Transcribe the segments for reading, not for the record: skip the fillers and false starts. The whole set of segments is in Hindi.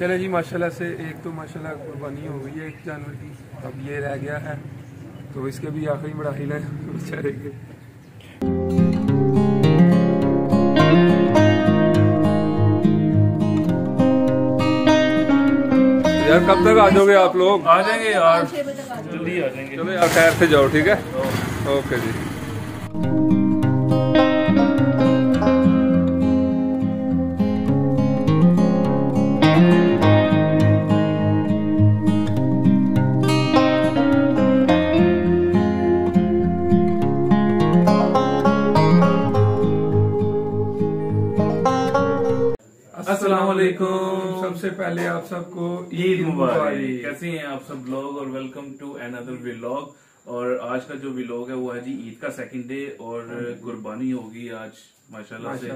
चले जी, माशाल्लाह से एक तो माशाल्लाह कुर्बानी हो गई है एक जानवर की, अब ये रह गया है तो इसके भी आखिरी मराहिल है बेचारे के। यार कब तक आ जाओगे आप लोग? आ जाएंगे यार, जल्दी आ जाएंगे। चलो यार खैर से जाओ, ठीक है, ओके जी। अस्सलामुअलैकुम। सबसे पहले आप सबको ईद मुबारक। कैसे हैं आप सब लोग और वेलकम टू अनदर व्लॉग। और आज का जो व्लॉग है वो है जी ईद का सेकंड डे और कुर्बानी होगी आज माशाल्लाह से।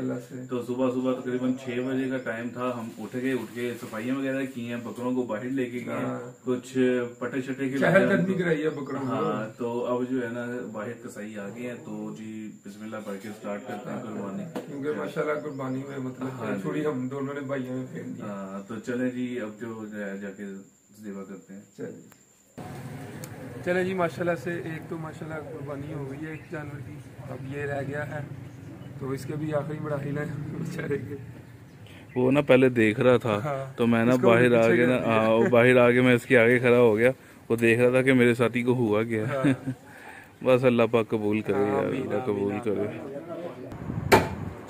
तो सुबह सुबह तकरीबन 6 बजे का टाइम था, हम उठ के सफाइयां वगैरह की हैं, बकरों को बाहर लेके गए, कुछ पटे शटे के चहलकदमी कराई है बकरों को। हाँ, तो अब जो है ना बाहर कसाई आ गए हैं, तो जी बिस्मिल्लाह पढ़ के स्टार्ट करते हैं कुर्बानी, क्योंकि माशाल्लाह कुर्बानी में मतलब थोड़ी हम दोनों ने भाइयों में फेर दी। हाँ, तो चले जी अब जो है जाके सेवा करते हैं। चले जी, माशाल्लाह से एक तो माशाल्लाह कुर्बानी हो गई है एक जानवर की, अब ये रह गया है तो इसके भी आखिरी मराहिल है बेचारे के। वो ना पहले देख रहा था, हाँ, तो मैं ना बाहर आके ना बाहर आके मैं इसके आगे खड़ा हो गया। वो देख रहा था कि मेरे साथी को हुआ क्या। हाँ। बस अल्लाह पाक कबूल करे यार, अल्लाह कबूल करे।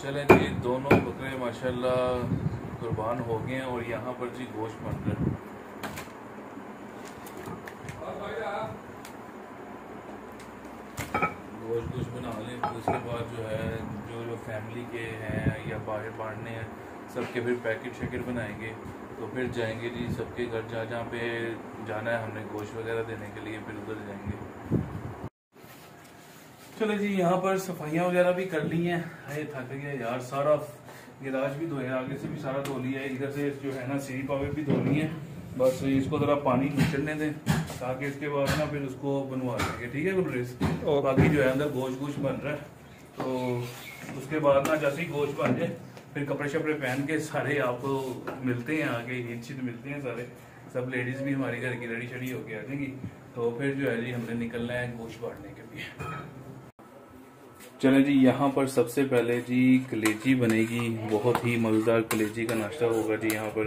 चले जी, दोनों बकरे माशाल्लाह कुर्बान हो गए हैं और यहाँ पर जी गोश्त बन रहा है। गोश्त बना लें, तो उसके बाद जो है जो फैमिली के हैं या बाहर बांटने हैं सबके फिर पैकेट शैकेट बनाएंगे, तो फिर जाएंगे जी सबके घर जहाँ जहाँ पे जाना है हमने गोश्त वगैरह देने के लिए, फिर उधर जाएंगे। चलो जी, यहाँ पर सफाइयाँ वगैरह भी कर ली हैं। अरे थक गया यार, सारा गिलास भी धोया, आगे से भी सारा धो लिया है, इधर से जो है ना सीढ़ी पावे भी धोनी है। बस इसको जरा पानी निचड़ने दें ताकि इसके बाद ना फिर उसको बनवा देंगे, ठीक है गुलरेज। बाकी जो है अंदर गोश्त बन रहा है, तो उसके बाद ना जैसे ही गोश्त बन जाए फिर कपड़े शपड़े पहन के सारे आपको मिलते हैं, आगे ईद मिलते हैं सारे, सब लेडीज भी हमारे घर की रेडी शेडी होके आ जाएंगी। तो फिर जो है जी हमने निकलना है गोश्त बांटने के लिए। चले जी, यहाँ पर सबसे पहले जी कलेजी बनेगी, बहुत ही मज़ेदार कलेजी का नाश्ता होगा जी यहाँ पर।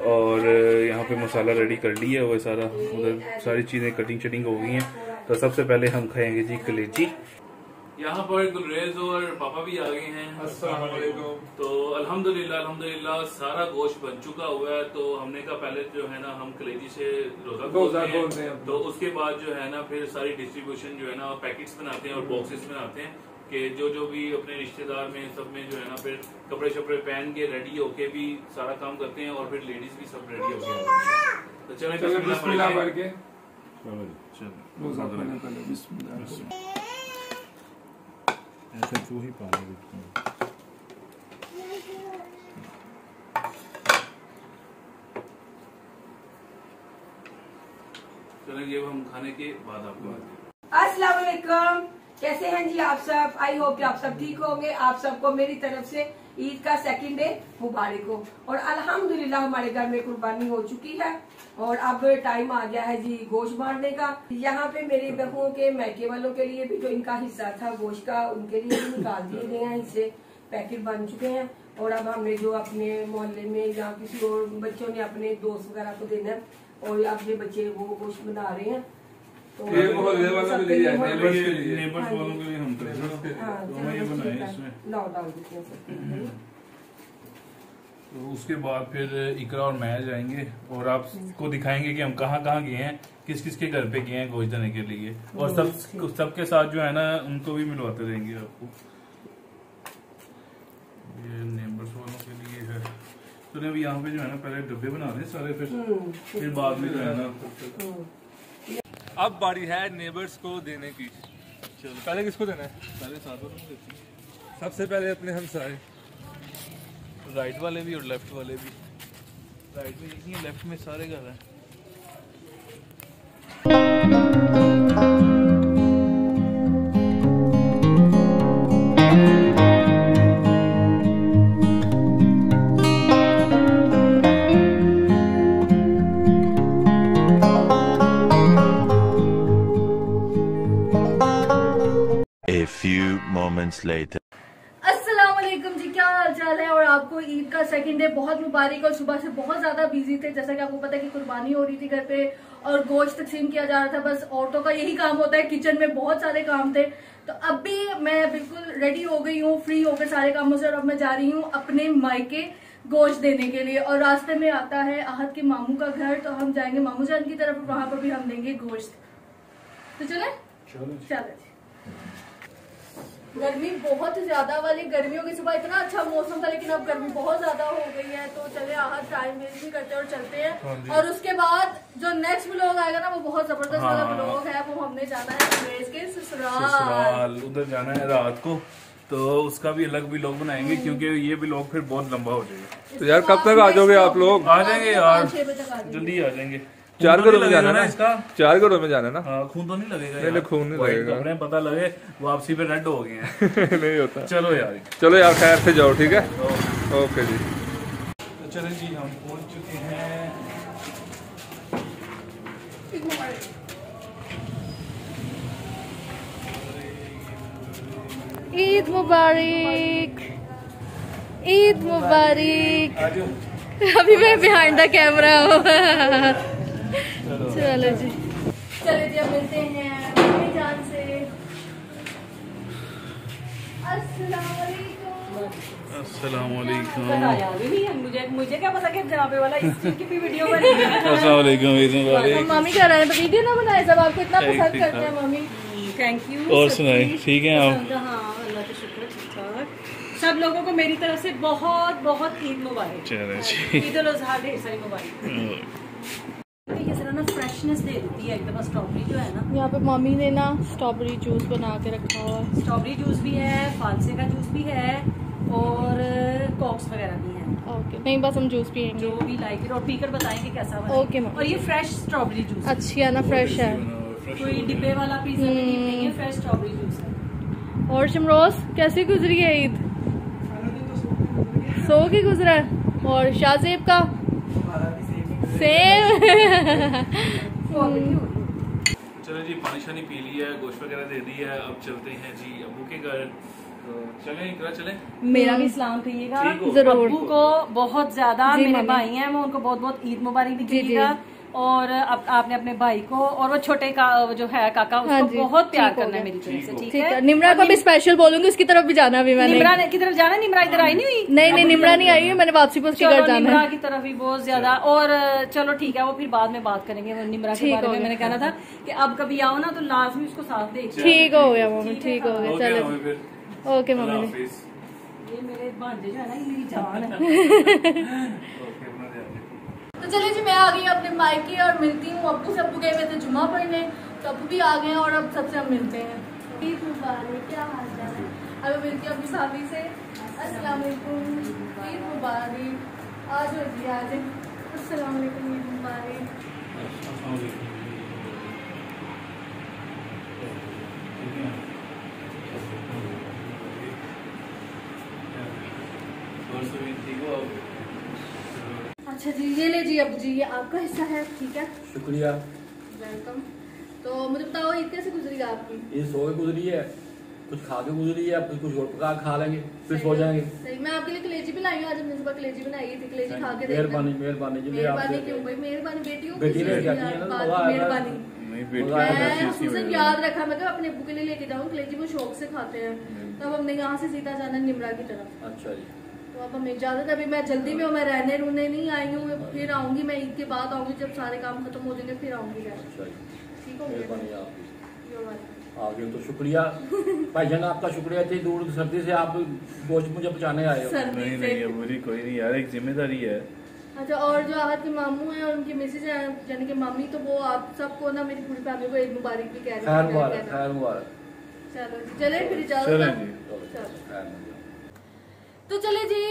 और यहाँ पे मसाला रेडी कर लिया हुआ है सारा, उधर सारी चीज़ें कटिंग शटिंग हो गई हैं। तो सबसे पहले हम खाएंगे जी कलेजी। यहाँ पर गुलरेज और पापा भी आ गए हैं। अस्सलाम वालेकुम। तो अल्हम्दुलिल्लाह सारा गोश्त बन चुका हुआ है। तो हमने कहा पहले जो है ना हम कलेजी से रोजा खोलते हैं, तो उसके बाद जो है ना फिर सारी डिस्ट्रीब्यूशन जो है ना पैकेट्स बनाते हैं और बॉक्सेस बनाते हैं कि जो भी अपने रिश्तेदार में सब में जो है ना फिर कपड़े शपड़े पहन के रेडी होके भी सारा काम करते हैं और फिर लेडीज भी सब रेडी होके आती हैं। तो चले बिस्मिल्लाह पढ़ के ऐसे तू ही पानी चलेंगे अब हम खाने के बाद आपको। अस्सलाम वालेकुम, कैसे हैं जी आप सब? आई होप कि आप सब ठीक होंगे। आप सबको मेरी तरफ से ईद का सेकंड डे मुबारक हो। और अल्हम्दुलिल्लाह हमारे घर में कुर्बानी हो चुकी है और अब टाइम आ गया है जी गोश्त बांटने का। यहाँ पे मेरी बहुओं के मैके वालों के लिए भी जो इनका हिस्सा था गोश्त का, उनके लिए भी निकाल दिए गए हैं हिस्से, पैकेट बन चुके हैं। और अब हमने जो अपने मोहल्ले में या किसी और बच्चों ने अपने दोस्त वगैरह को देना है और अपने बच्चे वो गोश्त बना रहे हैं। तो ये मोहल्ले वालों के लिए नेबर्स वालों के लिए हम तो उसके बाद फिर इकरा और मैं जाएंगे और आपको दिखाएंगे कि हम कहाँ कहाँ गए हैं, किस किस के घर पे गए हैं गोश्त देने के लिए, और सबके साथ जो है ना उनको भी मिलवाते रहेंगे आपको। ये नेबर्स वालों के लिए है। तो अभी यहाँ पे जो है ना पहले डब्बे बना रहे सारे, फिर बाद में जो है ना अब बारी है नेबर्स को देने की। चलो पहले किसको देना है? पहले साथ में देते हैं। सबसे पहले अपने हमसाए, राइट वाले भी और लेफ्ट वाले भी। राइट में एक ही, लेफ्ट में सारे घर हैं। moments later. अस्सलाम वालेकुम जी, क्या हाल चाल है। और आपको ईद का सेकंड डे बहुत मुबारक। और सुबह से बहुत ज्यादा बिजी थे, जैसा कि आपको पता है कि कुर्बानी हो रही थी घर पे और गोश्त तकसीम किया जा रहा था। बस औरतों का यही काम होता है, किचन में बहुत सारे काम थे। तो अब भी मैं बिल्कुल रेडी हो गई हूँ, फ्री होकर सारे कामों से, और अब मैं जा रही हूँ अपने मायके गोश्त देने के लिए। और रास्ते में आता है आहत के मामू का घर, तो हम जाएंगे मामू जान की तरफ, वहां पर भी हम देंगे गोश्त। तो चले चले। गर्मी बहुत ज्यादा वाली, गर्मियों की सुबह इतना अच्छा मौसम था, लेकिन अब गर्मी बहुत ज्यादा हो गई है। तो चले आहत टाइम वेस्ट नहीं करते और चलते हैं। और उसके बाद जो नेक्स्ट व्लॉग आएगा ना, वो बहुत जबरदस्त वाला व्लॉग है। वो हमने जाना है अंग्रेज के ससुराल, उधर जाना है रात को, तो उसका भी अलग व्लॉग बनाएंगे, क्योंकि ये व्लॉग फिर बहुत लंबा हो जाएगा। तो यार कब तक आ जाओगे आप लोग? आ जाएंगे यार, 6 बजे तक आ जाएंगे। जल्दी आ जाएंगे। 4 घरों में जाना ना ना इसका? 4 घरों में जाना ना? हाँ, खून तो नहीं लगेगा? नहीं, खून नहीं लगेगा। कपड़े पता लगे वापसी पे रेड हो गए हैं। नहीं होता। चलो यार, चलो यार, खैर से जाओ, ठीक है? ओके जी। तो चलें जी, हम पहुंच चुके हैं। ईद मुबारक, ईद मुबारक। आ जाओ। अभी मैं बिहाइंड द कैमरा हूँ। चलो जी, चलो जी, अब मिलते हैं मम्मी जान से। अस्सलाम वालेकुम। अस्सलाम वालेकुम। बताया भी नहीं है मुझे क्या पता कि जनाबे वाला इस चीज की भी वीडियो बनेगी। अस्सलाम वालेकुम, ईद मुबारक। मम्मी कह रहे हैं तो वीडियो ना बनाए, सब आपको इतना पसंद करते हैं मम्मी। Thank you. और सुनाए, ठीक है आप? हाँ, अल्लाह का शुक्र, ठीक ठाक। सब लोगों को मेरी तरफ से बहुत बहुत ईद मुबारक। चलो जी। ईद उल अज़हा ढेर सारी मुबारक। ये जरा ना फ्रेशनेस दे देती है एकदम। स्ट्रॉबेरी जो है ना, यहाँ पे मम्मी ने ना स्ट्रॉबेरी जूस बना के रखा हुआ है। स्ट्रॉबेरी जूस भी है, फालसे का जूस भी है, और कॉक्स वगैरह भी है। ओके, नहीं बस हम जूस पियेंगे। जो भी लाइक इट, और पीकर बताएंगे कैसा बना। Okay ma'am. और ये फ्रेश स्ट्रॉबेरी जूस है। अच्छी है ना, फ्रेश है। कोई डिब्बे वाला पिज्जा नहीं है, फ्रेश स्ट्रॉबेरी जूस है। और शमरोज कैसी गुजरी है ईद? सो की गुजरा है। और शाहजेब का सेम। चलो जी, पानी शानी पी लिया है, गोश्त वगैरह दे दी है। अब चलते हैं जी अब्बू के घर। तो चलें, इकरा चलें। मेरा भी सलाम कहिएगा ठीक हो। जरूर। अब्बू को बहुत ज्यादा, जी, मेरे मम्मी। भाई हैं, मैं उनको बहुत बहुत ईद मुबारक भी जी, जी। दीजिएगा। और अब आपने अपने भाई को, और वो छोटे का जो है काका, हाँ उसको जी, बहुत प्यार ठीक हो करना है गया। मेरी तरफ से, ठीक ठीक है, है? निमरा को भी स्पेशल बोलूंगी, उसकी तरफ भी जाना भी मैंने। निमरा की तरफ जाना, निमरा इधर आई नहीं हुई? नहीं नहीं, निमरा नहीं आई है, मैंने वापसी पर उसके घर चलो, जाना निमरा है। की तरफ भी बहुत ज्यादा। और चलो ठीक है, वो फिर बाद में बात करेंगे वो निमरा के ठीक बारे हो में। गया। मैंने कहना था कि अब कभी आओ ना तो लाजमी उसको साथ देखिए। ठीक हो गया मम्मी, ठीक हो गया। ओके चलो मम्मी, फिर ओके अल्लाह मम्मी। हाफिज़। ये मेरे भांजे जो है ना, ये मेरी जान है। ओके, अपना ध्यान रखिए। तो चलिए जी, मैं आ गई अपने मायके और मिलती हूँ अब्बू से। अब्बू गए हुए थे जुम्मा पढ़ने, तो अब्बू भी आ गए हैं और अब सबसे हम मिलते हैं। ईद मुबारक, क्या हाल चाल है? अब मिलती हूँ अपनी साथी से। अस्सलाम वालेकुम, ईद मुबारक। आज हो जी, आज अस्सलाम वालेकुम, ईद मुबारक। अच्छा जी, ये ले जी अब्बू जी, ये आपका हिस्सा है, ठीक है? शुक्रिया। वेलकम। तो मुझे बताओ ईद कैसे गुजरी आपकी? ये सो के गुजरी है, कुछ खा के गुजरी है, फिर कुछ और पका के खा लेंगे, फिर सो जाएंगे। सही, मैं आपके लिए कलेजी भी लाई हूँ। आज हमने सुबह कलेजी बनाई थी, कलेजी खा के देखना। मेहरबानी मेहरबानी जी, मेहरबानी क्यों भाई? मेहरबानी बेटियों बेटी ने क्या किया ना, तो मेहरबानी। नहीं, बेटी मैं मैं उसने याद रखा, मैं कहा अपने अब्बू के लिए लेके जाऊँ, कलेजी वो शौक से खाते हैं। तब हमने यहाँ से सीधा जाना निमरा की तरफ। अच्छा जी। तो अब हमें इजाजत है, अभी मैं जल्दी में हूँ, मैं रहने रुने नहीं आई हूँ, फिर आऊंगी मैं ईद के बाद आऊंगी, जब सारे काम खत्म हो जाएंगे फिर आऊंगी घर। अच्छा जी, ठीक हो गया? मेहरबानी आपकी। You're welcome। आ गए तो शुक्रिया भाईजान, आपका शुक्रिया। इतनी दूर सर्दी से आप गोश्त मुझे पहुँचाने आए हो। सर्दी नहीं से। नहीं, अब्बू जी कोई नहीं यार, एक जिम्मेदारी है। अच्छा, और जो आहत के मामू हैं और उनकी मिसेज हैं, यानी कि मामी, तो वो आप सबको ना, मेरी पूरी फैमिली को ईद मुबारक भी कह रही खैर है। मुबारक, खैर मुबारक। चलो जी, चले फिर इजाजत चलें है। जी। चलो। खैर मुबारक। तो चले जी,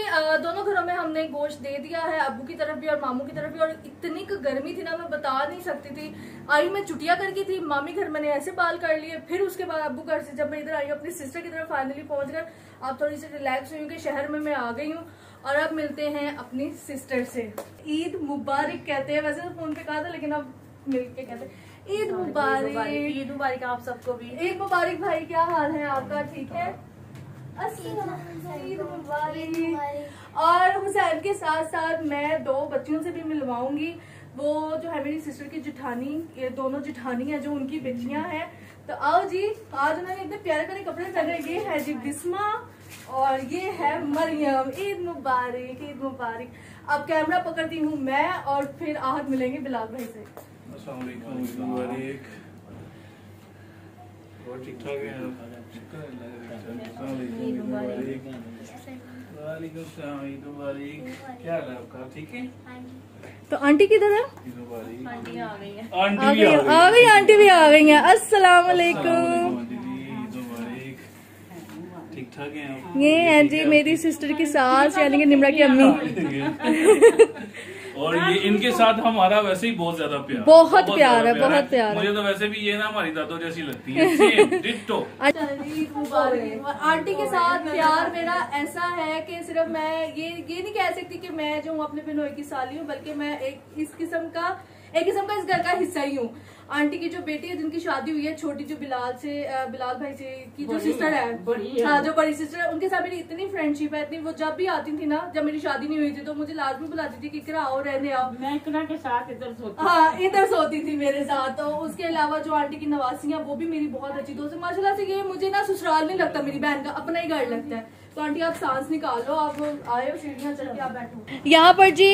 दोनों घरों में हमने गोश्त दे दिया है, अब्बू की तरफ भी और मामू की तरफ भी। और इतनी गर्मी थी ना, मैं बता नहीं सकती थी। आई मैं चुटिया करके थी, मामी घर मैंने ऐसे बाल कर लिए, फिर उसके बाद अब्बू घर से जब मैं इधर आई अपनी सिस्टर की तरफ फाइनली पहुंच कर, अब थोड़ी सी रिलैक्स हुई कि शहर में मैं आ गई हूँ। और अब मिलते हैं अपनी सिस्टर से। ईद मुबारक कहते हैं, वैसे तो फोन पे कहा था, लेकिन अब मिलके कहते हैं ईद मुबारक। ईद मुबारक आप सबको भी। ईद मुबारक भाई, क्या हाल है आपका? ठीक है? ईद मुबारक। और हुसैन के साथ साथ मैं 2 बच्चियों से भी मिलवाऊंगी, वो जो है मेरी सिस्टर की जेठानी, ये दोनों जेठानी है जो उनकी बेटियां हैं। तो आओ जी, आज उन्होंने इतने प्यारे प्यारे कपड़े पहने। ये है जी बिस्मा और ये है मरियम। ईद मुबारक, ईद मुबारक। अब कैमरा पकड़ती हूँ मैं और फिर आहत मिलेंगे बिलाल भाई से। अस्सलाम वालेकुम, ईद मुबारक। और ठीक ठाक है वालेकुम सलाम, ईद मुबारक। क्या हाल है आपका? ठीक है। तो आंटी किधर है? ईद मुबारक। आंटी आंटी आ भी गई, आ आंटी भी आ गई हैं। अस्सलाम वालेकुम। ईद मुबारक। ठीक ठाक है आप? ये है जी मेरी सिस्टर की सास यानी कि निमरा की अम्मी। और ये इनके साथ हमारा वैसे ही बहुत ज्यादा प्यार, बहुत प्यार है, ज्यादा बहुत प्यार है। मुझे तो वैसे भी ये ना हमारी दादो जैसी लगती है, सेम डिट्टो। ईद मुबारक। और आंटी के साथ प्यार मेरा ऐसा है कि सिर्फ मैं ये नहीं कह सकती कि मैं जो हूँ अपने बिनोई की साली हूँ, बल्कि मैं एक किस्म का इस घर का हिस्सा ही हूँ। आंटी की जो बेटी है जिनकी शादी हुई है छोटी, जो बिलाल भाई से की जो सिस्टर है, हाँ जो बड़ी सिस्टर है, उनके साथ मेरी इतनी फ्रेंडशिप है, इतनी। वो जब भी आती थी ना, जब मेरी शादी नहीं हुई थी, तो मुझे लाजमी बुलाती थी कि इकरा आओ, रहने आओ। मैं इकरा के साथ इधर सोती, हाँ इधर सोती थी मेरे साथ। तो उसके अलावा जो आंटी की नवासी है वो भी मेरी बहुत अच्छी दोस्त है माशाल्लाह से। ये मुझे ना ससुराल नहीं लगता, मेरी बहन का अपना ही घर लगता है। तो आंटी आप सांस निकालो, आप आए हो सीढ़ियाँ चढ़ के, आप बैठो। यहाँ पर जी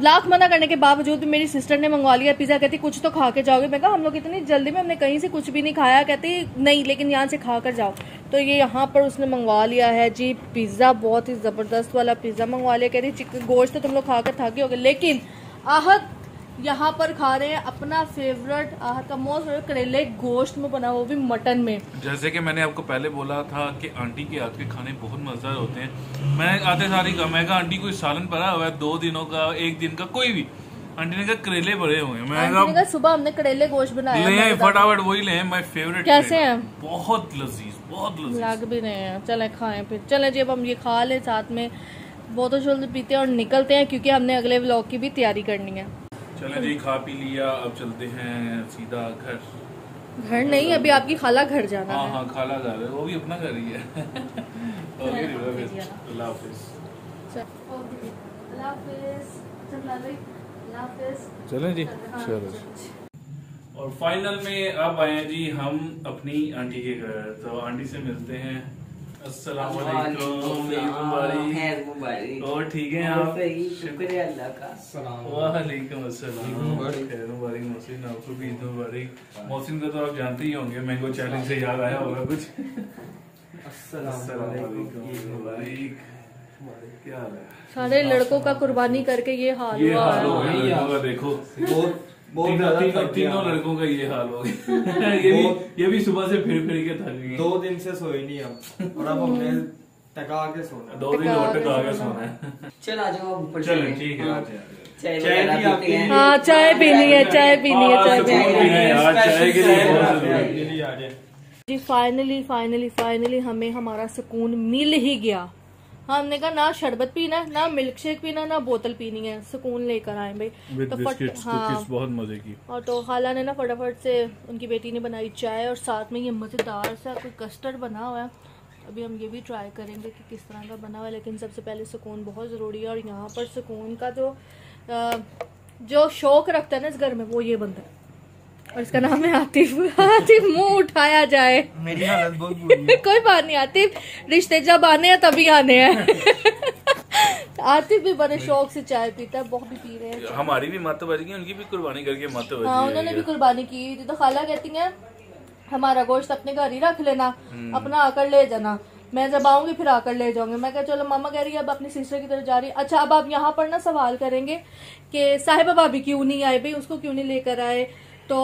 लाख मना करने के बावजूद भी मेरी सिस्टर ने मंगवा लिया पिज्जा। कहती कुछ तो खा के जाओगे। मैं कहा हम लोग इतनी जल्दी में हमने कहीं से कुछ भी नहीं खाया। कहती नहीं, लेकिन यहाँ से खा कर जाओ। तो ये यहाँ पर उसने मंगवा लिया है जी पिज्जा, बहुत ही जबरदस्त वाला पिज्जा मंगवा लिया। कहती चिकन गोश्त तो तुम लोग खाकर थके होगे, लेकिन आहत यहाँ पर खा रहे हैं अपना फेवरेट, आहत का मोस्ट फेवरेट करेले गोश्त में बना, वो भी मटन में। जैसे कि मैंने आपको पहले बोला था कि आंटी के हाथ के खाने बहुत मजेदार होते हैं। मैं आते सारी कहा, मैं कहा आंटी कोई सालन पड़ा हुआ है 2 दिनों का, 1 दिन का, कोई भी। आंटी ने कहा करेले बड़े हुए हैं। मैं कहा सुबह हमने करेले गोश्त बनाया, ले फटाफट वही ले, माय फेवरेट। कैसे हैं? बहुत लजीज, बहुत लजीज लग भी रहे हैं। चले खाएं फिर, चले जी अब हम ये खा लें साथ में, बोतल शोतल पीते हैं और निकलते हैं, क्योंकि हमने अगले व्लॉग की भी तैयारी करनी है। चले जी, खा पी लिया, अब चलते हैं सीधा घर। घर नहीं, अभी आपकी खाला घर जाना है। हाँ खाला घर है, वो भी अपना घर ही है। अल्लाह हाफिज। चलें जी, चलो। और फाइनल में अब आए हैं जी हम अपनी आंटी के घर। तो आंटी से मिलते हैं। अस्सलाम वालेकुम, ईद मुबारक। और ठीक है आप? शुक्रिया अल्लाह का। वालेकुम अस्सलाम, खैर मुबारक। मोहसिन आपको भी ईद मुबारक। मोहसिन को तो आप जानते ही होंगे, मैंगो चैलेंज से याद आया होगा कुछ। अस्सलाम वालेकुम, ईद मुबारक। क्या हाल है? सारे लड़कों का कुर्बानी करके ये हाल ये हुआ हाल हो है। गया लड़कों का, देखो तीनों लड़कों का ये हाल हो गया। ये भी सुबह से फिर के थक गए। 2 दिन से सोए नहीं हम, और अब हमने टका के सोना। 2 दिन और टका के सोना है। चल आ जाओ ऊपर। चलो ठीक है, चाय पीते हैं। हाँ चाय पीनी है, चाय पीनी है, चाय सुकून पीनी भी है। है यार, चाय के लिए बहुत जरूरी है। जी फाइनली हमें हमारा सुकून मिल ही गया। हमने कहा ना शरबत पीना है, ना मिल्क शेक पीना, ना बोतल पीनी है, सुकून लेकर आए भाई। विद बिस्किट्स, कुकीज़ बहुत मजे की। और तो खाला ने ना फटाफट से उनकी बेटी ने बनाई चाय, और साथ में ये मज़ेदार सा कोई कस्टर्ड बना हुआ है। अभी हम ये भी ट्राई करेंगे कि किस तरह का बना हुआ है, लेकिन सबसे पहले सुकून बहुत ज़रूरी है। और यहाँ पर सुकून का जो शौक रखता है ना इस घर में, वो ये बंदा है, और इसका नाम है आतिफ। आतिफ मुंह उठाया जाए, मेरी हालत बहुत बुरी है। कोई बात नहीं आतिफ, रिश्ते जब आने हैं तभी आने हैं। आतिफ भी बड़े शौक से चाय पीता है, बहुत भी पी रहे हैं। हमारी भी मत बज गई, उनकी भी कुर्बानी करके मत बज गई। हाँ उन्होंने भी कुर्बानी की थी। तो खाला कहती हैं हमारा गोश्त अपने घर ही रख लेना, अपना आकर ले जाना, मैं जब आऊंगी फिर आकर ले जाऊंगी। मैं कहा चलो, मामा कह रही है अब अपनी सिस्टर की तरफ जा रही है। अच्छा अब आप यहाँ पर ना सवाल करेंगे कि साहिबा भाभी क्यों नहीं आए भाई, उसको क्यों नहीं लेकर आए। तो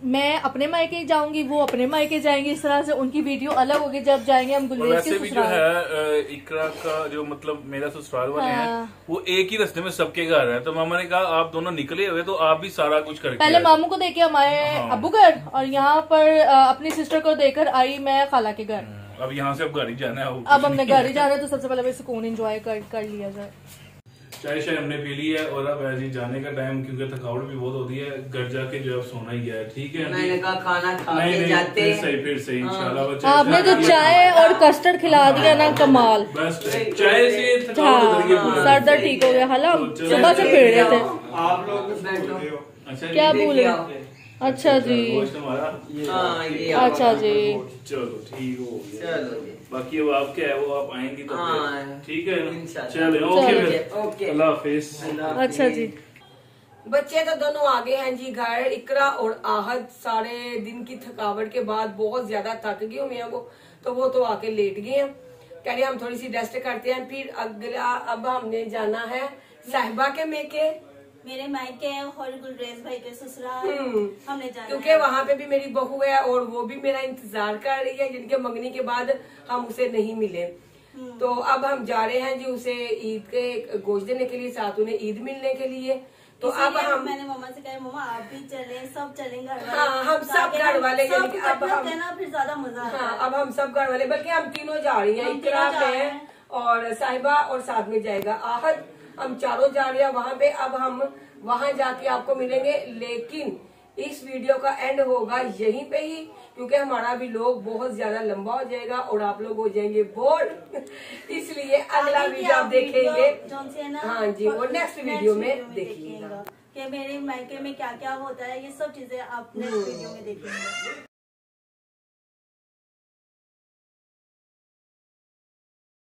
मैं अपने मायके जाऊंगी, वो अपने मायके जाएंगे, इस तरह से उनकी वीडियो अलग होगी जब जाएंगे हम गुलरेज के वैसे भी जो ससुराल। है इकरा का जो मतलब मेरा ससुराल वाले हैं, वो एक ही रास्ते में सबके घर है। तो मामा ने कहा आप दोनों निकले हुए तो आप भी सारा कुछ करके पहले आए। मामू को देके हम आए अब्बू घर, और यहाँ पर अपनी सिस्टर को देकर आई मैं खाला के घर। अब यहाँ से अब घर ही जाना है। अब हमने घर ही जाना है, तो सबसे पहले सुकून एंजॉय कर लिया जाए। चाय शाय हमने पी ली है और अब है जी जाने का टाइम, क्योंकि थकावट भी बहुत होती है, घर जाके जो है सोना ही है। ठीक है, मैंने कहा खाना खा नहीं के नहीं जाते फिर हैं। सही इंशाल्लाह बच्चे। आपने तो चाय और कस्टर्ड खिला दिया ना, कमाल। बस चाय से थकावट उतर गई पूरा। सर दर्द ठीक हो गया। हाला तो चलो, सुबह से फिर रहे थे। आप लोग बैठो। अच्छा क्या जी, बोले? अच्छा जी, गोश्त हमारा हाँ ये अच्छा जी। चलो ठीक हो गया। चलो जी। बाकी अब आप क्या है वो आप आएंगी तो हाँ, फिर ठीक है ना? इंशाल्लाह। चलो ओके चलो, फिर ओके। अल्लाह हाफिज। अच्छा जी। बच्चे तो दोनों आ गए हैं जी घर। इकरा और आहद सारे दिन की थकावट के बाद बहुत ज्यादा थक गई हूँ मियाँ को, तो वो तो आके लेट गए हैं। कह रहे हम थोड़ी सी रेस्ट करते हैं, फिर अगला अब हमने जाना है साहिबा के मेके, मेरे मायके हैं और गुलरेज भाई के ससुराल हमने जाना क्योंकि है। वहाँ पे भी मेरी बहू है और वो भी मेरा इंतजार कर रही है, जिनके मंगनी के बाद हम उसे नहीं मिले। तो अब हम जा रहे हैं जी उसे ईद के गोश्त देने के लिए, साथ उन्हें ईद मिलने के लिए। तो अब इसीलिए हम मैंने मम्मा से कहा मम्मा आप भी चले, सब चलेंगे घर वाले। हाँ, हम सब घर वाले, सब यानी कि अब इकट्ठे हम- होते हैं ना, फिर ज्यादा मजा आता हाँ, है। अब हम सब घर वाले, बल्कि हम तीनों जा रही हैं। हम इकरा तीनों जा रहे है हैं। और साहिबा और साथ में जाएगा आहद। हम चारों जा रहे हैं वहाँ पे। अब हम वहाँ जाके आपको मिलेंगे, लेकिन इस वीडियो का एंड होगा यहीं पे ही, क्योंकि हमारा भी लोग बहुत ज्यादा लंबा हो जाएगा और आप लोग हो जाएंगे बोर। इसलिए अगला आगे की वीडियो आप देखेंगे। जौन सी है ना, हाँ जी, वो नेक्स्ट वीडियो में देखिएगा कि मेरे मायके में क्या क्या होता है, ये सब चीजें आप नेक्स्ट वीडियो में देखेंगे।